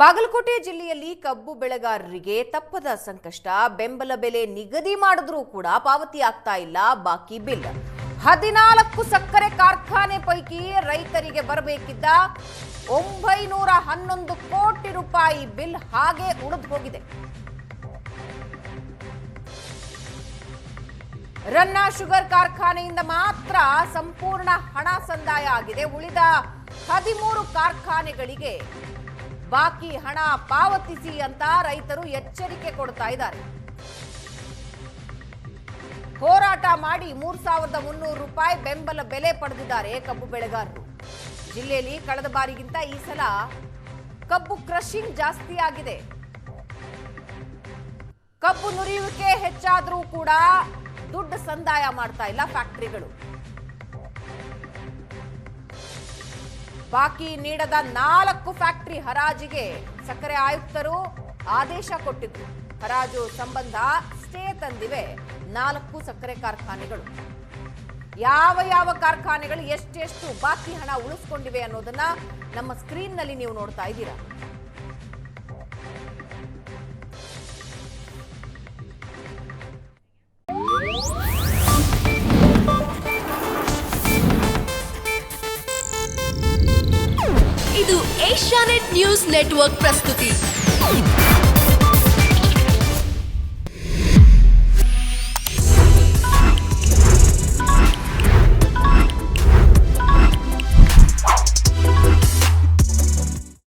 ಬಾಗಲಕೋಟೆ ಜಿಲ್ಲೆಯಲ್ಲಿ ಕಬ್ಬು ಬೆಳೆಗಾರರಿಗೆ ತಪ್ಪದ ಸಂಕಷ್ಟ. ಬೆಂಬಲ ಬೆಲೆ ನಿಗದಿ ಮಾಡಿದ್ರೂ ಕೂಡ ಪಾವತಿ ಆಗ್ತಾ ಇಲ್ಲ ಬಾಕಿ ಬಿಲ್. 14 ಸಕ್ಕರೆ ಕಾರ್ಖಾನೆ ಪೈಕಿ ರೈತರಿಗೆ ಬರಬೇಕಿದ್ದ 911 ಕೋಟಿ ರೂಪಾಯಿ ಬಿಲ್ ಹಾಗೆ ಉಳಿದು ಹೋಗಿದೆ. ರನ್ನ ಶುಗರ್ ಕಾರ್ಖಾನೆಯಿಂದ ಮಾತ್ರ ಸಂಪೂರ್ಣ ಹಣ ಸಂದಾಯ ಆಗಿದೆ. ಉಳಿದ 13 ಕಾರ್ಖಾನೆಗಳಿಗೆ ಬಾಕಿ ಹಣ ಪಾವತಿಸಿ ಅಂತ ರೈತರು ಎಚ್ಚರಿಕೆ ಕೊಡ್ತಾ ಇದ್ದಾರೆ. ಹೋರಾಟ ಮಾಡಿ 3,300 ರೂಪಾಯಿ ಬೆಂಬಲ ಬೆಲೆ ಪಡೆದಿದ್ದಾರೆ ಕಬ್ಬು ಬೆಳೆಗಾರರು. ಜಿಲ್ಲೆಯಲ್ಲಿ ಕಳೆದ ಬಾರಿಗಿಂತ ಈ ಸಲ ಕಬ್ಬು ಕ್ರಷಿಂಗ್ ಜಾಸ್ತಿ ಆಗಿದೆ. ಕಬ್ಬು ನುರಿಯುವಿಕೆ ಹೆಚ್ಚಾದರೂ ಕೂಡ ದುಡ್ಡು ಸಂದಾಯ ಮಾಡ್ತಾ ಇಲ್ಲ ಫ್ಯಾಕ್ಟರಿಗಳು. ಬಾಕಿ ನೀಡದ 4 ಫ್ಯಾಕ್ಟರಿ ಹರಾಜಿಗೆ ಸಕ್ಕರೆ ಆಯುಕ್ತರು ಆದೇಶ ಕೊಟ್ಟಿದ್ರು. ಹರಾಜು ಸಂಬಂಧ ಸ್ಟೇ ತಂದಿವೆ 4 ಸಕ್ಕರೆ ಕಾರ್ಖಾನೆಗಳು. ಯಾವ ಕಾರ್ಖಾನೆಗಳು ಎಷ್ಟೆಷ್ಟು ಬಾಕಿ ಹಣ ಉಳಿಸ್ಕೊಂಡಿವೆ ಅನ್ನೋದನ್ನ ನಮ್ಮ ಸ್ಕ್ರೀನ್ ನಲ್ಲಿ ನೀವು ನೋಡ್ತಾ ಇದ್ದೀರಾ. ಇದು ಏಷ್ಯಾನೆಟ್ ನ್ಯೂಸ್ ನೆಟ್ವರ್ಕ್ ಪ್ರಸ್ತುತಿ.